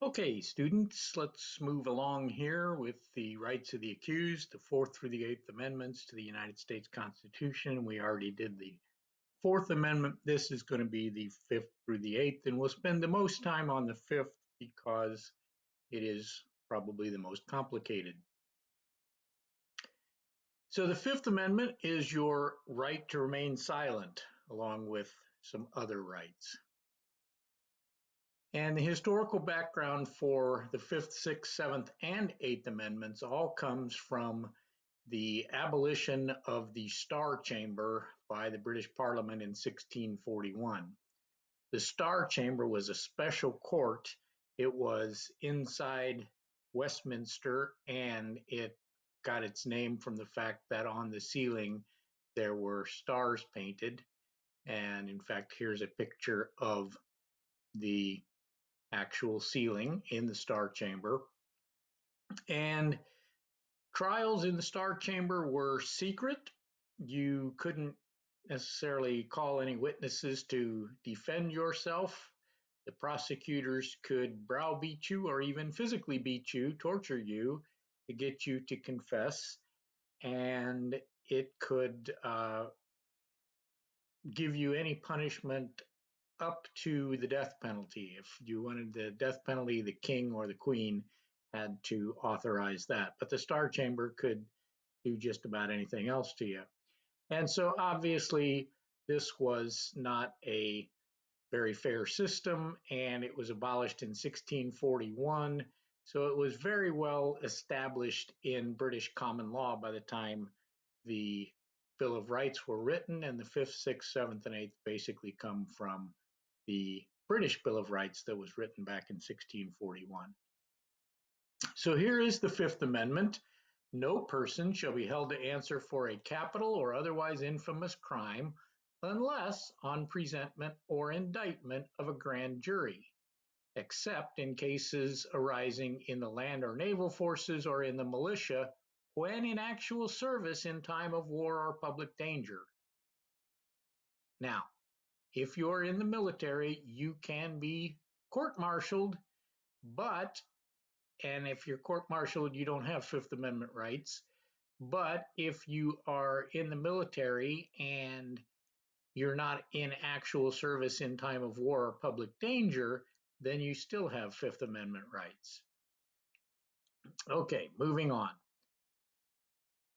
Okay, students, let's move along here with the rights of the accused, the Fourth through the Eighth Amendments to the United States Constitution. We already did the Fourth Amendment. This is going to be the Fifth through the Eighth, and we'll spend the most time on the Fifth because it is probably the most complicated. So the Fifth Amendment is your right to remain silent, along with some other rights. And the historical background for the Fifth, Sixth, Seventh, and Eighth Amendments all comes from the abolition of the Star Chamber by the British Parliament in 1641. The Star Chamber was a special court. It was inside Westminster, and it got its name from the fact that on the ceiling there were stars painted. And in fact, here's a picture of the actual ceiling in the Star Chamber. And trials in the Star Chamber were secret. You couldn't necessarily call any witnesses to defend yourself. The prosecutors could browbeat you or even physically beat you, torture you to get you to confess. And it could give you any punishment up to the death penalty. If you wanted the death penalty, the king or the queen had to authorize that. But the Star Chamber could do just about anything else to you. And so obviously, this was not a very fair system, and it was abolished in 1641. So it was very well established in British common law by the time the Bill of Rights were written, and the Fifth, Sixth, Seventh, and Eighth basically come from the British Bill of Rights that was written back in 1641. So here is the Fifth Amendment. No person shall be held to answer for a capital or otherwise infamous crime unless on presentment or indictment of a grand jury, except in cases arising in the land or naval forces or in the militia when in actual service in time of war or public danger. Now, if you're in the military, you can be court-martialed, and if you're court-martialed, you don't have Fifth Amendment rights. But if you are in the military and you're not in actual service in time of war or public danger, then you still have Fifth Amendment rights. Okay, moving on.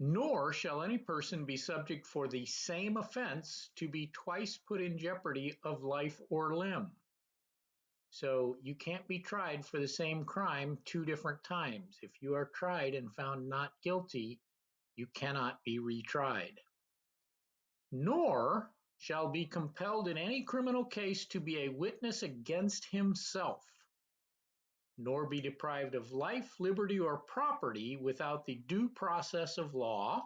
Nor shall any person be subject for the same offense to be twice put in jeopardy of life or limb. So you can't be tried for the same crime two different times. If you are tried and found not guilty, you cannot be retried. Nor shall be compelled in any criminal case to be a witness against himself, nor be deprived of life, liberty, or property without the due process of law,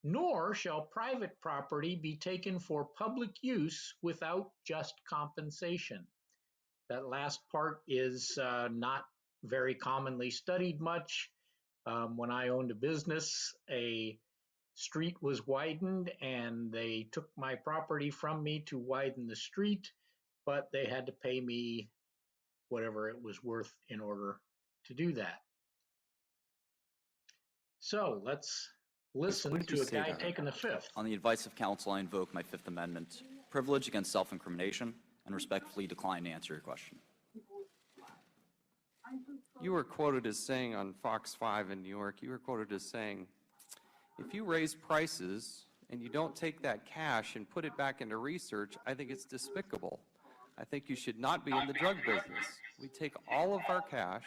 nor shall private property be taken for public use without just compensation. That last part is not very commonly studied much. When I owned a business, a street was widened and they took my property from me to widen the street, but they had to pay me whatever it was worth in order to do that. So let's listen to a guy taking the Fifth. On the advice of counsel, I invoke my Fifth Amendment privilege against self-incrimination and respectfully decline to answer your question. You were quoted as saying on Fox 5 in New York, you were quoted as saying, if you raise prices and you don't take that cash and put it back into research, I think it's despicable. I think you should not be in the drug business. We take all of our cash,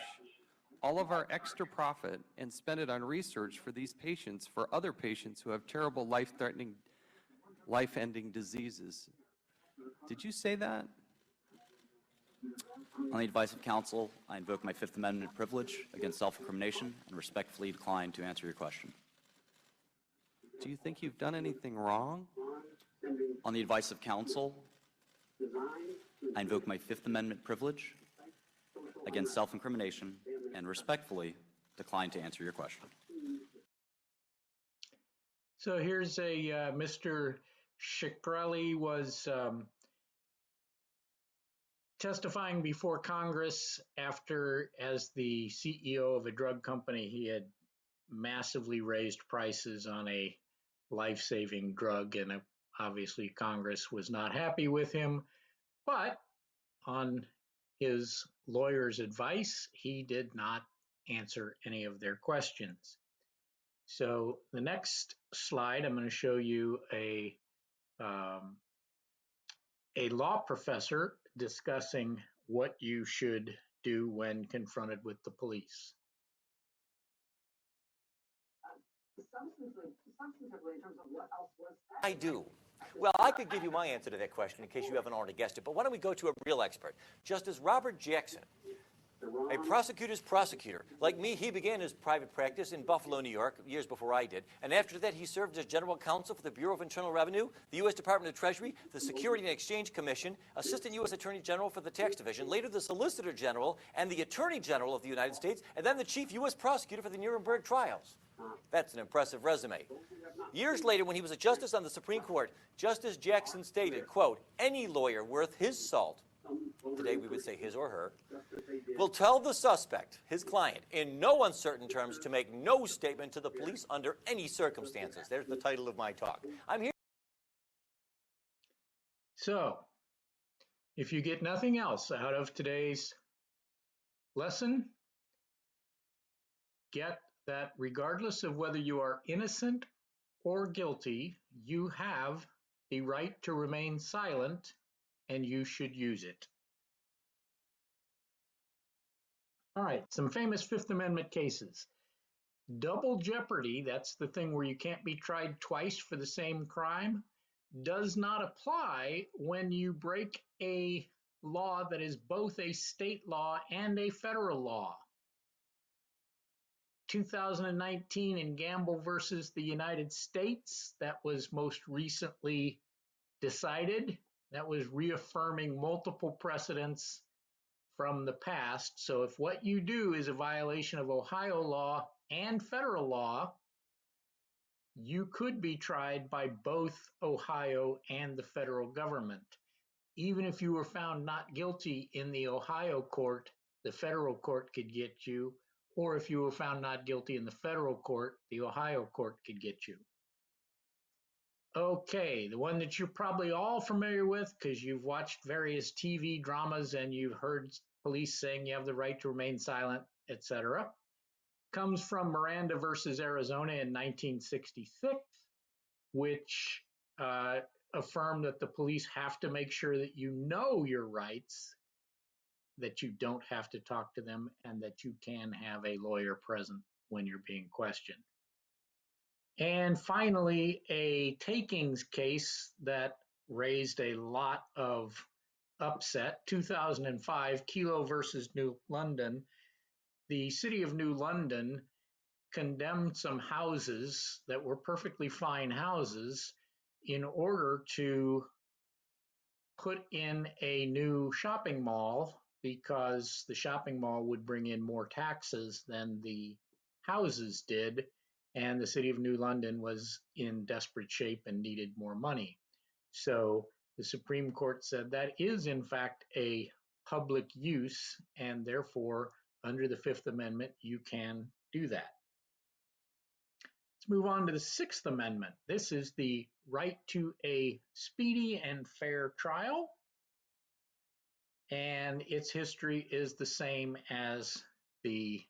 all of our extra profit, and spend it on research for these patients, for other patients who have terrible life-threatening, life-ending diseases. Did you say that? On the advice of counsel, I invoke my Fifth Amendment privilege against self-incrimination and respectfully decline to answer your question. Do you think you've done anything wrong? On the advice of counsel, I invoke my Fifth Amendment privilege against self-incrimination and respectfully decline to answer your question. So here's a Mr. Shkreli was testifying before Congress after, as the CEO of a drug company, he had massively raised prices on a life-saving drug, and obviously Congress was not happy with him. But on his lawyer's advice, he did not answer any of their questions. So the next slide, I'm going to show you a law professor discussing what you should do when confronted with the police. Substantively, in terms of what else was said. I do. Well, I could give you my answer to that question in case you haven't already guessed it, but why don't we go to a real expert? Justice Robert Jackson, a prosecutor's prosecutor. Like me, he began his private practice in Buffalo, New York, years before I did, and after that he served as general counsel for the Bureau of Internal Revenue, the U.S. Department of Treasury, the Security and Exchange Commission, assistant U.S. Attorney General for the Tax Division, later the Solicitor General and the Attorney General of the United States, and then the chief U.S. prosecutor for the Nuremberg trials. That's an impressive resume. Years later, when he was a justice on the Supreme Court, Justice Jackson stated, quote, "Any lawyer worth his salt," today we would say his or her, "will tell the suspect, his client, in no uncertain terms to make no statement to the police under any circumstances." There's the title of my talk. I'm here. So, if you get nothing else out of today's lesson, get that regardless of whether you are innocent or guilty, you have the right to remain silent, and you should use it. All right, some famous Fifth Amendment cases. Double jeopardy, that's the thing where you can't be tried twice for the same crime, does not apply when you break a law that is both a state law and a federal law. 2019 in Gamble versus the United States, that was most recently decided. That was reaffirming multiple precedents from the past. So if what you do is a violation of Ohio law and federal law, you could be tried by both Ohio and the federal government. Even if you were found not guilty in the Ohio court, the federal court could get you, or if you were found not guilty in the federal court, the Ohio court could get you. Okay, the one that you're probably all familiar with because you've watched various TV dramas and you've heard police saying you have the right to remain silent, etc., comes from Miranda versus Arizona in 1966, which affirmed that the police have to make sure that you know your rights, that you don't have to talk to them, and that you can have a lawyer present when you're being questioned. And finally, a takings case that raised a lot of upset, 2005, Kelo versus New London. The city of New London condemned some houses that were perfectly fine houses in order to put in a new shopping mall, because the shopping mall would bring in more taxes than the houses did, and the city of New London was in desperate shape and needed more money. So the Supreme Court said that is in fact a public use, and therefore under the Fifth Amendment you can do that. Let's move on to the Sixth Amendment. This is the right to a speedy and fair trial, and its history is the same as the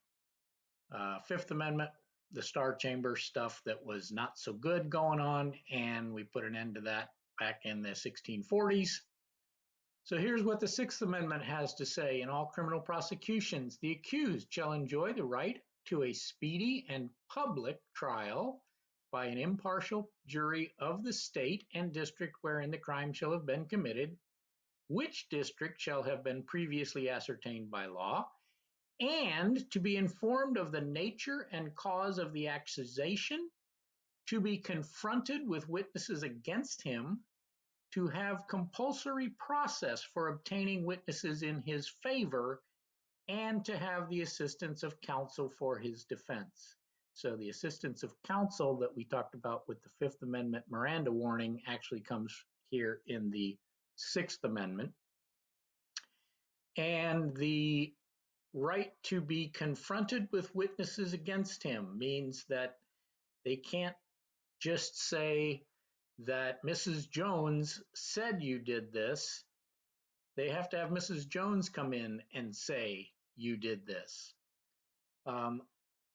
Fifth Amendment, the Star Chamber stuff that was not so good going on, and we put an end to that back in the 1640s. So here's what the Sixth Amendment has to say. In all criminal prosecutions, the accused shall enjoy the right to a speedy and public trial by an impartial jury of the state and district wherein the crime shall have been committed, which district shall have been previously ascertained by law, and to be informed of the nature and cause of the accusation, to be confronted with witnesses against him, to have compulsory process for obtaining witnesses in his favor, and to have the assistance of counsel for his defense. So the assistance of counsel that we talked about with the Fifth Amendment Miranda warning actually comes here in the Sixth Amendment. And the right to be confronted with witnesses against him means that they can't just say that Mrs. Jones said you did this. They have to have Mrs. Jones come in and say you did this.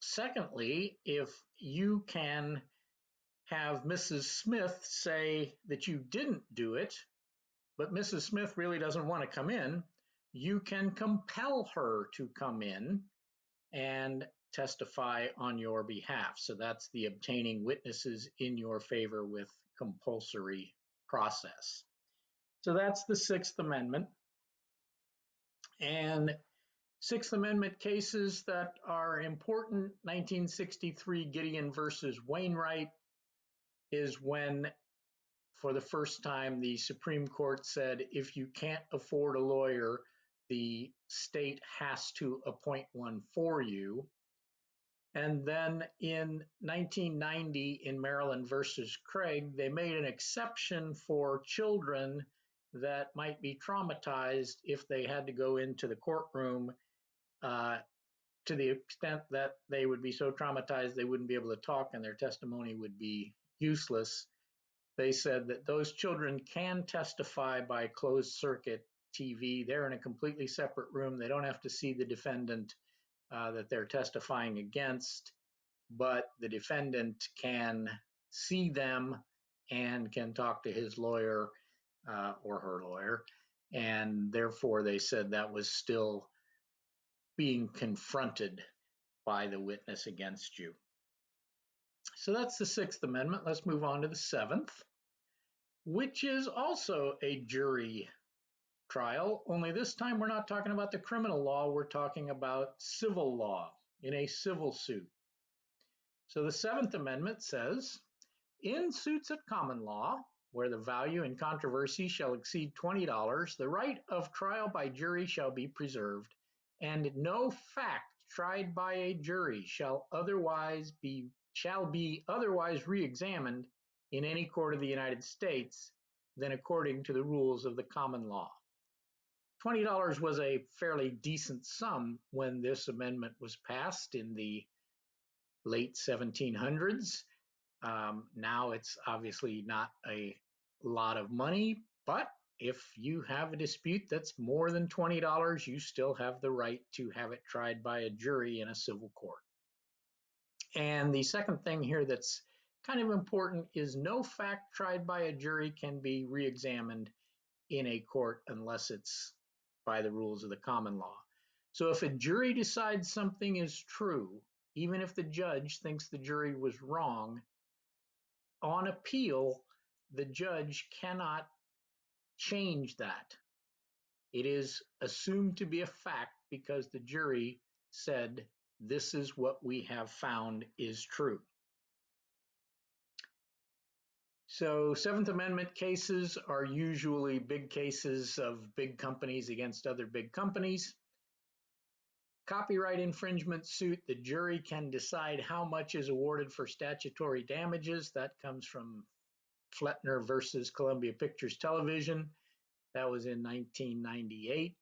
Secondly, if you can have Mrs. Smith say that you didn't do it, but Mrs. Smith really doesn't want to come in, you can compel her to come in and testify on your behalf. So that's the obtaining witnesses in your favor with compulsory process. So that's the Sixth Amendment. And Sixth Amendment cases that are important, 1963 Gideon versus Wainwright is when, for the first time, the Supreme Court said if you can't afford a lawyer, the state has to appoint one for you. And then in 1990 in Maryland versus Craig, they made an exception for children that might be traumatized if they had to go into the courtroom, to the extent that they would be so traumatized they wouldn't be able to talk and their testimony would be useless. They said that those children can testify by closed circuit TV. They're in a completely separate room. They don't have to see the defendant that they're testifying against, but the defendant can see them and can talk to his lawyer or her lawyer. And therefore, they said that was still being confronted by the witness against you. So that's the Sixth Amendment. Let's move on to the Seventh, which is also a jury trial, only this time we're not talking about the criminal law, we're talking about civil law in a civil suit. So the Seventh Amendment says, in suits at common law, where the value in controversy shall exceed $20, the right of trial by jury shall be preserved, and no fact tried by a jury shall be otherwise re-examined in any court of the United States than according to the rules of the common law. $20 was a fairly decent sum when this amendment was passed in the late 1700s. Now it's obviously not a lot of money, but if you have a dispute that's more than $20, you still have the right to have it tried by a jury in a civil court. And the second thing here that's kind of important is no fact tried by a jury can be re-examined in a court unless it's by the rules of the common law. So if a jury decides something is true, even if the judge thinks the jury was wrong, on appeal, the judge cannot change that. It is assumed to be a fact because the jury said, this is what we have found is true. So Seventh Amendment cases are usually big cases of big companies against other big companies. Copyright infringement suit, the jury can decide how much is awarded for statutory damages. That comes from Fletner versus Columbia Pictures Television. That was in 1998.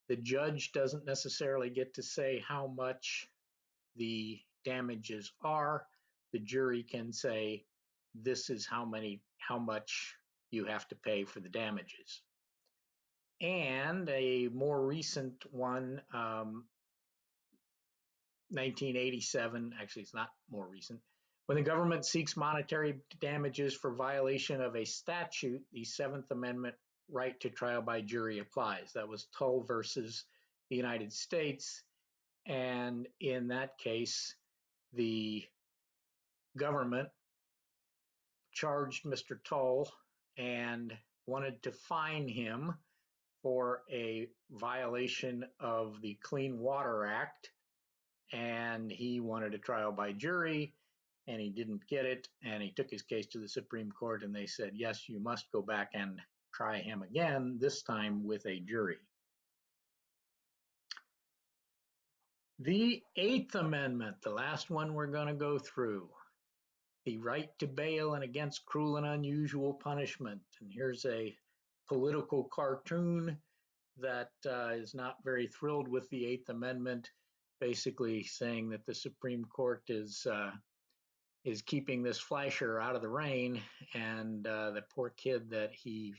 The judge doesn't necessarily get to say how much the damages are. The jury can say, this is how much you have to pay for the damages. And a more recent one, 1987, actually it's not more recent, when the government seeks monetary damages for violation of a statute, the Seventh Amendment right to trial by jury applies. That was Tull versus the United States. And in that case, the government charged Mr. Tull and wanted to fine him for a violation of the Clean Water Act. And he wanted a trial by jury, and he didn't get it. And he took his case to the Supreme Court, and they said, yes, you must go back and try him again, this time with a jury. The Eighth Amendment, the last one we're going to go through. The right to bail and against cruel and unusual punishment. And here's a political cartoon that is not very thrilled with the Eighth Amendment, basically saying that the Supreme Court is keeping this flasher out of the rain, and the poor kid that he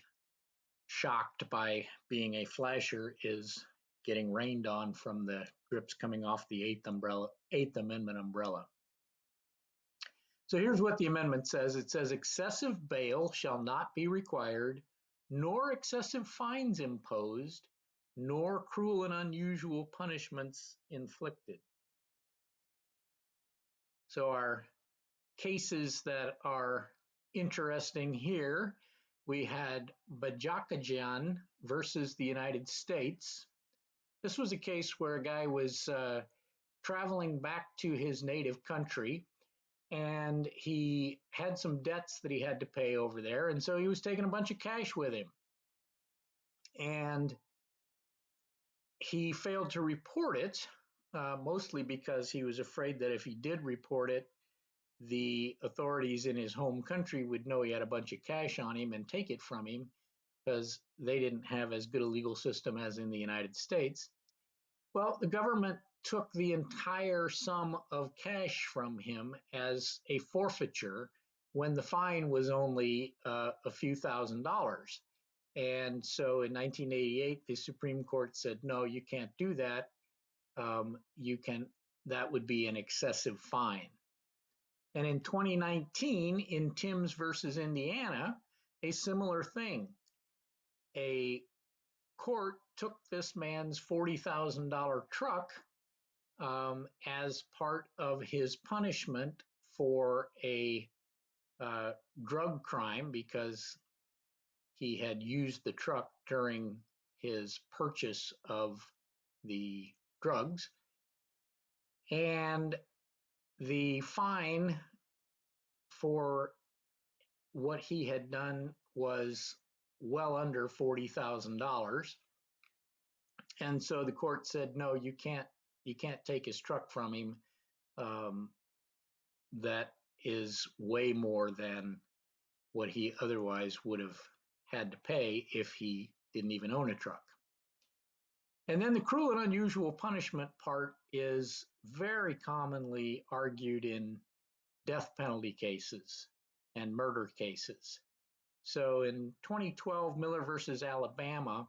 shocked by being a flasher is getting rained on from the drips coming off the Eighth Amendment umbrella. So here's what the amendment says. It says excessive bail shall not be required, nor excessive fines imposed, nor cruel and unusual punishments inflicted. So our cases that are interesting here, we had Bajakajian versus the United States. This was a case where a guy was traveling back to his native country, and he had some debts that he had to pay over there, and so he was taking a bunch of cash with him. And he failed to report it, mostly because he was afraid that if he did report it, the authorities in his home country would know he had a bunch of cash on him and take it from him, because they didn't have as good a legal system as in the United States. Well, the government took the entire sum of cash from him as a forfeiture when the fine was only a few $1,000s. And so in 1988, the Supreme Court said, no, you can't do that. That would be an excessive fine. And in 2019, in Timms versus Indiana, a similar thing. A court took this man's $40,000 truck as part of his punishment for a drug crime, because he had used the truck during his purchase of the drugs. And the fine for what he had done was well under $40,000. And so the court said, no, you can't take his truck from him. That is way more than what he otherwise would have had to pay if he didn't even own a truck. And then the cruel and unusual punishment part is very commonly argued in death penalty cases and murder cases. So in 2012, Miller versus Alabama,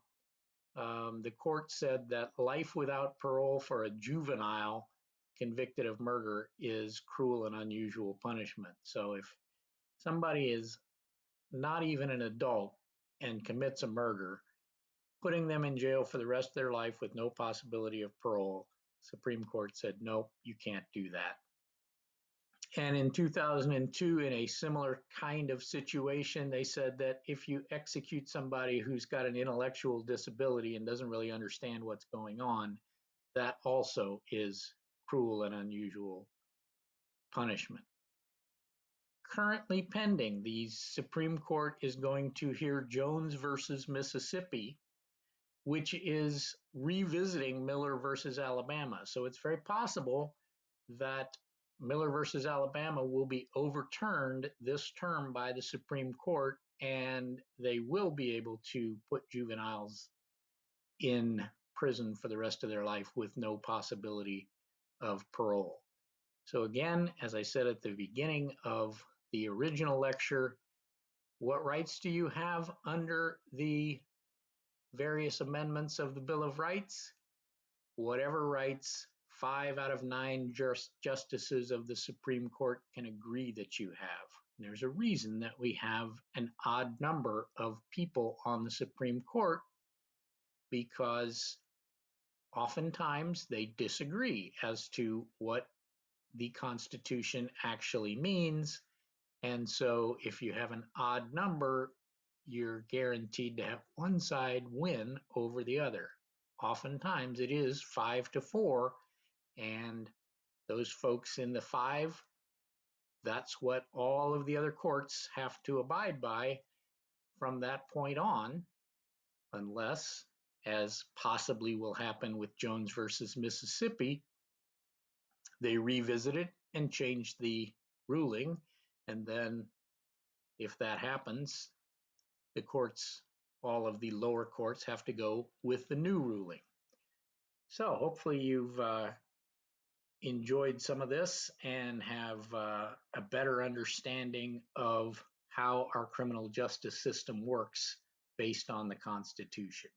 the court said that life without parole for a juvenile convicted of murder is cruel and unusual punishment. So if somebody is not even an adult and commits a murder, putting them in jail for the rest of their life with no possibility of parole, Supreme Court said, nope, you can't do that. And in 2002, in a similar kind of situation, they said that if you execute somebody who's got an intellectual disability and doesn't really understand what's going on, that also is cruel and unusual punishment. Currently pending, the Supreme Court is going to hear Jones versus Mississippi, which is revisiting Miller versus Alabama. So it's very possible that Miller versus Alabama will be overturned this term by the Supreme Court, and they will be able to put juveniles in prison for the rest of their life with no possibility of parole. So again, as I said at the beginning of the original lecture, what rights do you have under the various amendments of the Bill of Rights? Whatever rights 5 out of 9 justices of the Supreme Court can agree that you have. And there's a reason that we have an odd number of people on the Supreme Court, because oftentimes they disagree as to what the Constitution actually means. And so if you have an odd number, you're guaranteed to have one side win over the other. Oftentimes it is 5-4, and those folks in the 5, that's what all of the other courts have to abide by from that point on, unless, as possibly will happen with Jones versus Mississippi, they revisit it and change the ruling. And then if that happens, the courts all of the lower courts have to go with the new ruling. So hopefully you've enjoyed some of this and have a better understanding of how our criminal justice system works based on the Constitution.